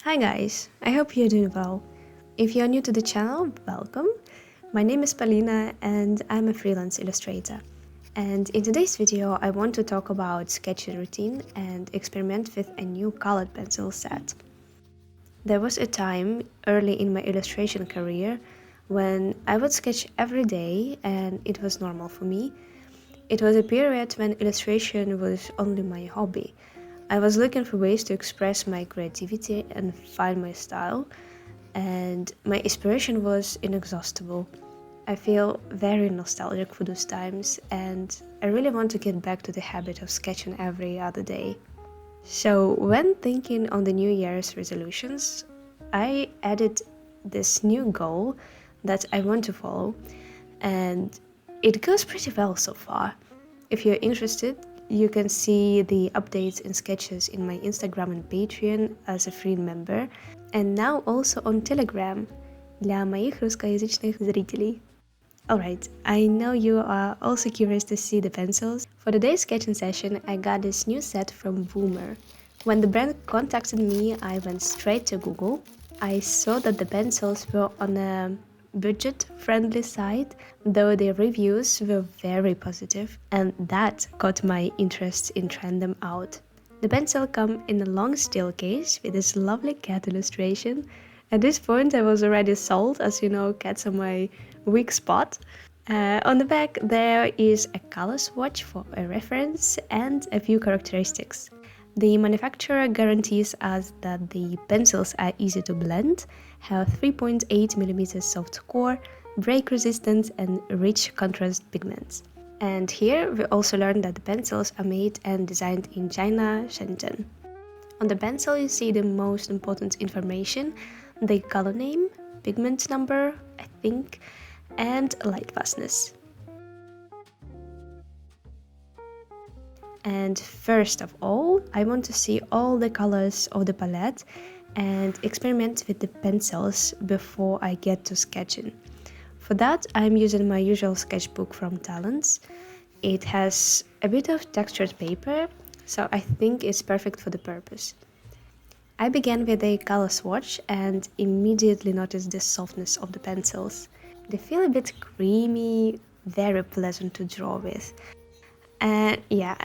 Hi guys, I hope you're doing well. If you're new to the channel, welcome. My name is Polina and I'm a freelance illustrator. And in today's video, I want to talk about sketching routine and experiment with a new colored pencil set. There was a time early in my illustration career when I would sketch every day and it was normal for me. It was a period when illustration was only my hobby. I was looking for ways to express my creativity and find my style, and my inspiration was inexhaustible. I feel very nostalgic for those times, and I really want to get back to the habit of sketching every other day. So, when thinking on the New Year's resolutions, I added this new goal that I want to follow, and it goes pretty well so far. If you're interested, you can see the updates and sketches in my Instagram and Patreon as a free member, and now also on Telegram для моих русскоязычных зрителей. Alright, I know you are also curious to see the pencils. For today's sketching session, I got this new set from Woomer. When the brand contacted me, I went straight to Google. I saw that the pencils were on a budget-friendly side, though the reviews were very positive, and that caught my interest in trying them out. The pencil come in a long steel case with this lovely cat illustration. At this point I was already sold, as you know, cats are my weak spot. On the back there is a color swatch for a reference and a few characteristics. The manufacturer guarantees us that the pencils are easy to blend, have 3.8mm soft core, break resistant and rich contrast pigments. And here we also learned that the pencils are made and designed in China, Shenzhen. On the pencil you see the most important information, the color name, pigment number, I think, and light fastness. And first of all, I want to see all the colors of the palette and experiment with the pencils before I get to sketching. For that, I'm using my usual sketchbook from Talents. It has a bit of textured paper, so I think it's perfect for the purpose. I began with a color swatch and immediately noticed the softness of the pencils. They feel a bit creamy, very pleasant to draw with. And yeah,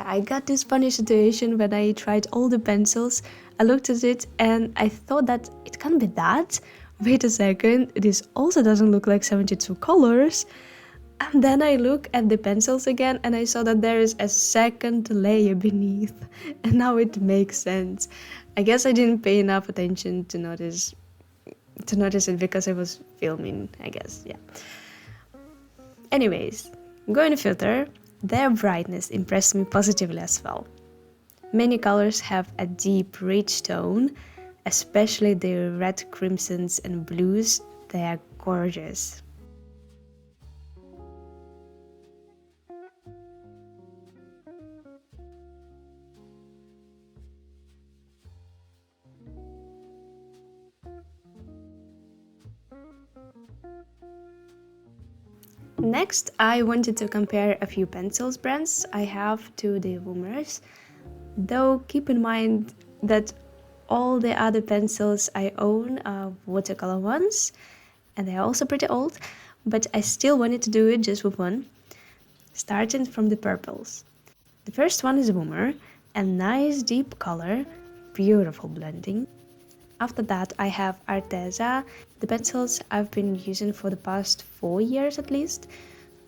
I got this funny situation when I tried all the pencils. I looked at it and I thought that it can't be that. Wait a second, this also doesn't look like 72 colors. And then I look at the pencils again and I saw that there is a second layer beneath. And now it makes sense. I guess I didn't pay enough attention to notice it because I was filming, I guess, yeah. Anyways, going to filter, their brightness impressed me positively as well. Many colors have a deep, rich tone, especially the red, crimsons and blues. They are gorgeous. Next, I wanted to compare a few pencils brands I have to the Woomers, though keep in mind that all the other pencils I own are watercolor ones, and they are also pretty old, but I still wanted to do it just with one, starting from the purples. The first one is Woomer, a nice deep color, beautiful blending. After that I have Arteza, the pencils I've been using for the past 4 years at least.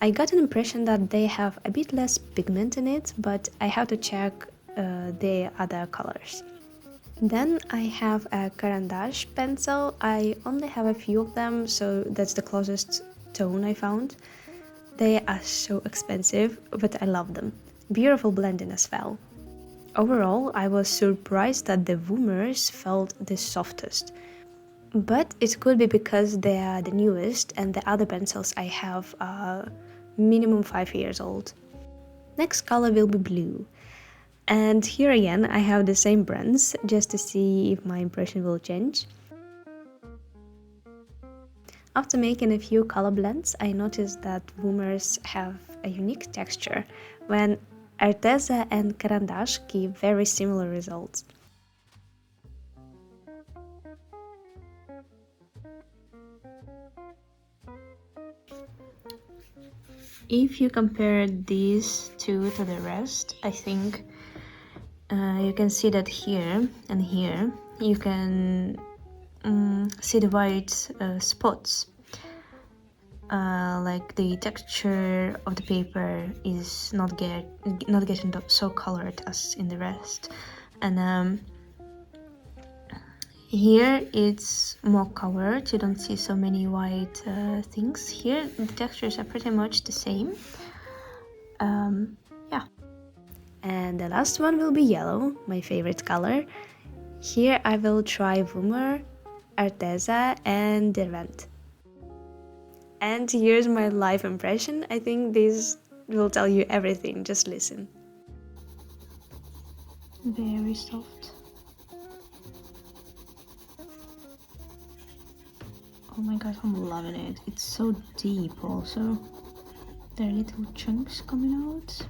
I got an impression that they have a bit less pigment in it, but I have to check the other colors. Then I have a Carandash pencil. I only have a few of them, so that's the closest tone I found. They are so expensive, but I love them. Beautiful blending as well. Overall, I was surprised that the Woomers felt the softest. But it could be because they are the newest and the other pencils I have are minimum 5 years old. Next color will be blue. And here again I have the same brands just to see if my impression will change. After making a few color blends, I noticed that Woomers have a unique texture, when Arteza and Carandash give very similar results. If you compare these two to the rest, I think you can see that here and here you can see the white spots. Like the texture of the paper is not getting so colored as in the rest, and here it's more covered. You don't see so many white things. Here the textures are pretty much the same. Yeah. And the last one will be yellow, my favorite color. Here I will try Woomer, Arteza and Derwent. And here's my live impression. I think this will tell you everything, just listen. Very soft. Oh my god, I'm loving it. It's so deep also. There are little chunks coming out.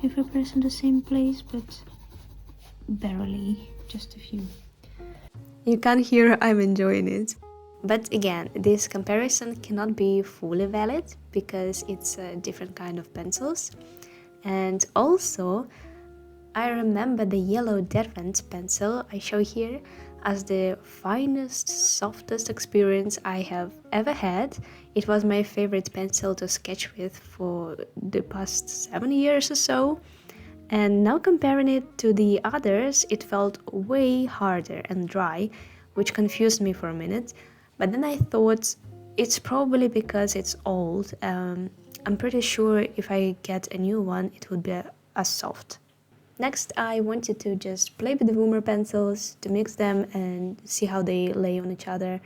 If I press in the same place, but barely, just a few. You can hear I'm enjoying it. But again, this comparison cannot be fully valid because it's a different kind of pencils. And also, I remember the yellow Derwent pencil I show here as the finest, softest experience I have ever had. It was my favorite pencil to sketch with for the past 7 years or so. And now comparing it to the others, it felt way harder and dry, which confused me for a minute. But then I thought, it's probably because it's old. I'm pretty sure if I get a new one, it would be as soft. Next, I wanted to just play with the Woomer pencils, to mix them and see how they lay on each other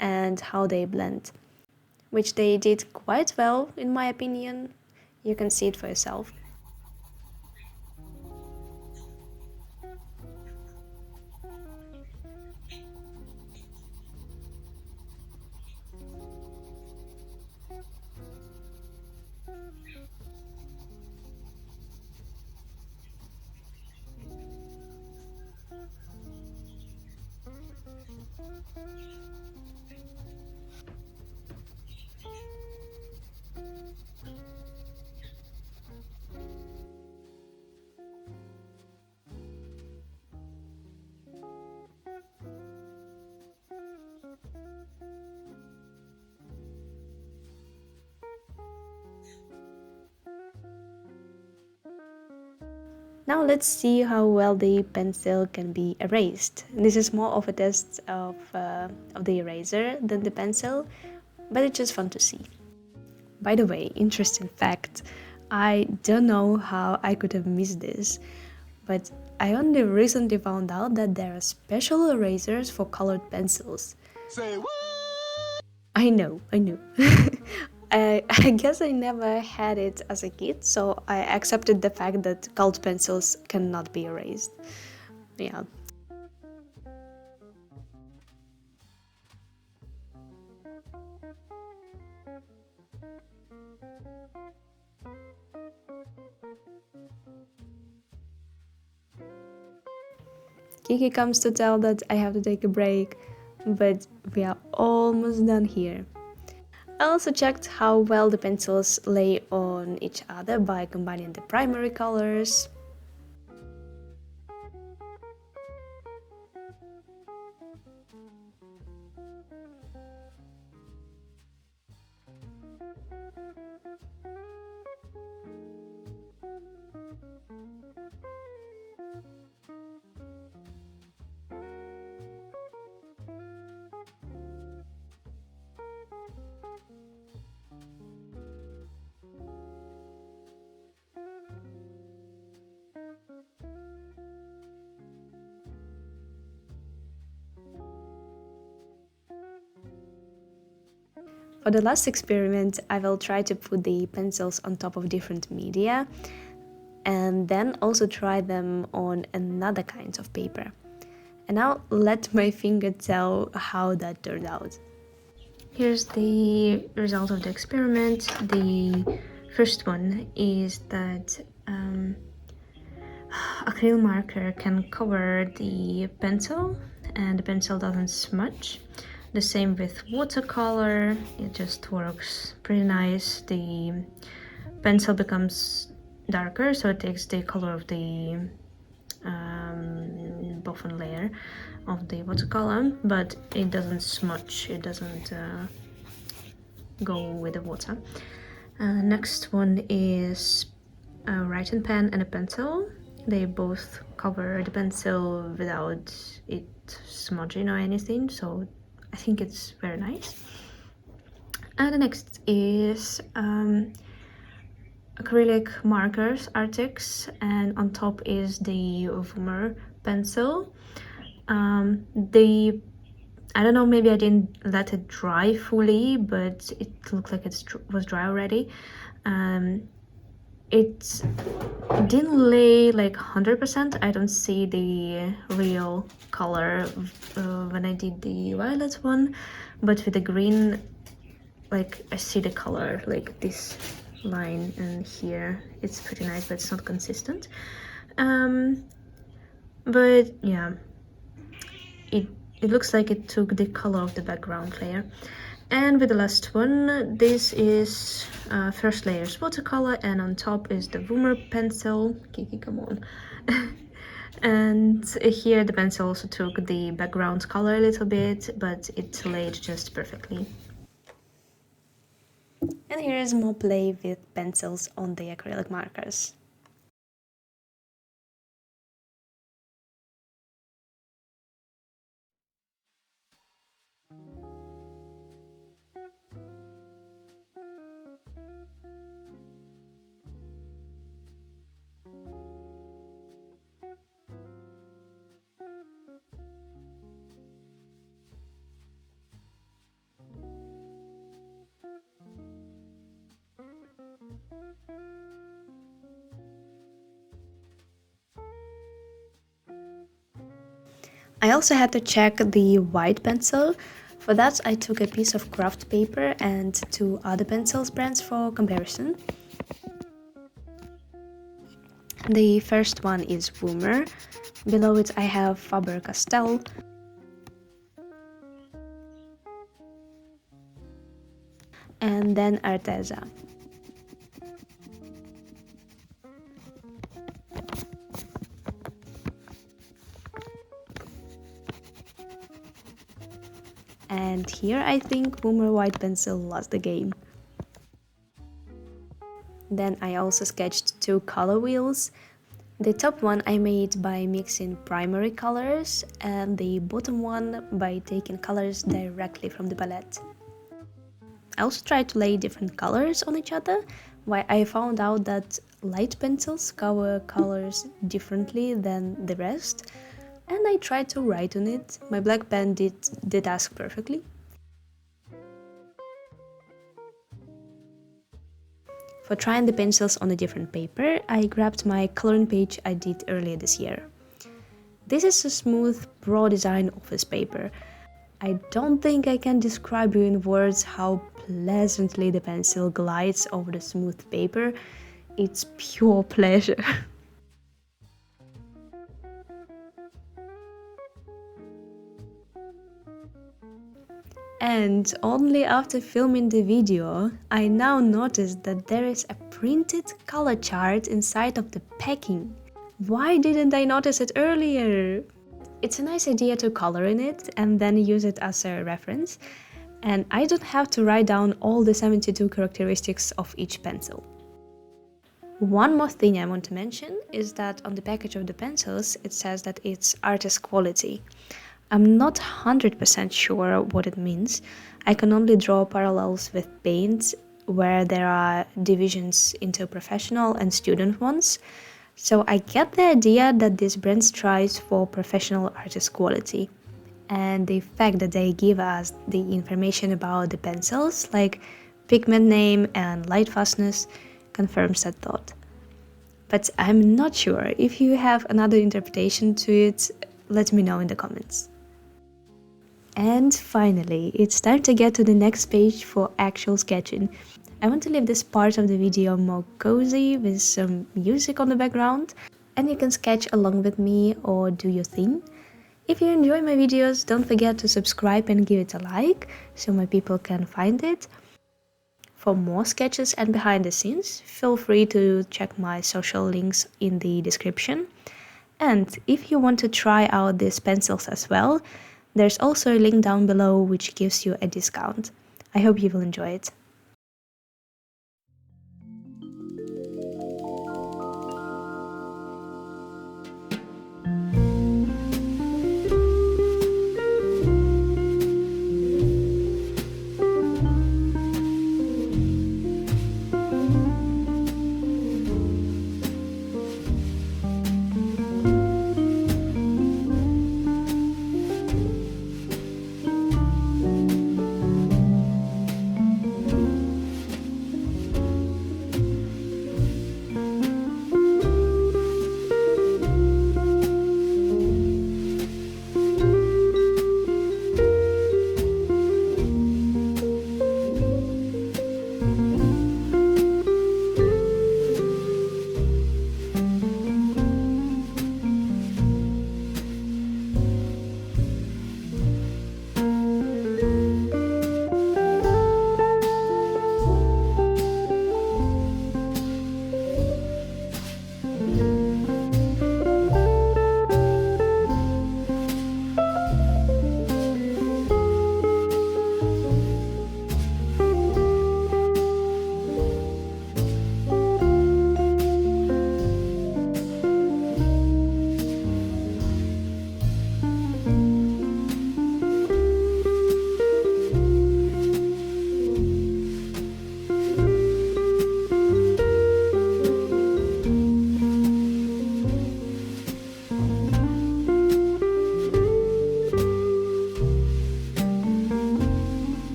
and how they blend, which they did quite well in my opinion. You can see it for yourself. Now let's see how well the pencil can be erased. This is more of a test of the eraser than the pencil, but it's just fun to see. By the way, interesting fact, I don't know how I could have missed this, but I only recently found out that there are special erasers for colored pencils. Say what? I know. I guess I never had it as a kid, so I accepted the fact that colored pencils cannot be erased. Yeah. Kiki comes to tell that I have to take a break, but we are almost done here. I also checked how well the pencils lay on each other by combining the primary colors. For the last experiment, I will try to put the pencils on top of different media and then also try them on another kind of paper. And now let my finger tell how that turned out. Here's the result of the experiment. The first one is that acrylic marker can cover the pencil and the pencil doesn't smudge. The same with watercolor, it just works pretty nice. The pencil becomes darker, so it takes the color of the bottom layer of the watercolor, but it doesn't smudge, it doesn't go with the water. Next one is a writing pen and a pencil. They both cover the pencil without it smudging or anything, so I think it's very nice. And the next is acrylic markers, Arctics, and on top is the Woomer pencil. I don't know, maybe I didn't let it dry fully, but it looked like it was dry already. It didn't lay like 100%. I don't see the real color when I did the violet one, but with the green, like I see the color, like this line and here. It's pretty nice, but it's not consistent. But yeah, it looks like it took the color of the background layer. And with the last one, this is first layer's watercolor, and on top is the Woomer pencil. Kiki, come on. And here the pencil also took the background color a little bit, but it laid just perfectly. And here is more play with pencils on the acrylic markers. I also had to check the white pencil. For that, I took a piece of craft paper and 2 other pencils brands for comparison. The first one is Woomer. Below it I have Faber-Castell. And then Arteza. And here I think Woomer white pencil lost the game. Then I also sketched 2 color wheels. The top one I made by mixing primary colors, and the bottom one by taking colors directly from the palette. I also tried to lay different colors on each other, why I found out that light pencils cover colors differently than the rest, and I tried to write on it. My black pen did the task perfectly. For trying the pencils on a different paper, I grabbed my coloring page I did earlier this year. This is a smooth Pro Design office paper. I don't think I can describe you in words how pleasantly the pencil glides over the smooth paper. It's pure pleasure. And only after filming the video, I now noticed that there is a printed color chart inside of the packing. Why didn't I notice it earlier? It's a nice idea to color in it and then use it as a reference, and I don't have to write down all the 72 characteristics of each pencil. One more thing I want to mention is that on the package of the pencils it says that it's artist quality. I'm not 100% sure what it means. I can only draw parallels with paint, where there are divisions into professional and student ones. So I get the idea that this brand strives for professional artist quality. And the fact that they give us the information about the pencils, like pigment name and light fastness, confirms that thought. But I'm not sure. If you have another interpretation to it, let me know in the comments. And finally, it's time to get to the next page for actual sketching. I want to leave this part of the video more cozy with some music on the background. and you can sketch along with me or do your thing. If you enjoy my videos, don't forget to subscribe and give it a like so my people can find it. For more sketches and behind the scenes, feel free to check my social links in the description. And if you want to try out these pencils as well, there's also a link down below which gives you a discount. I hope you will enjoy it.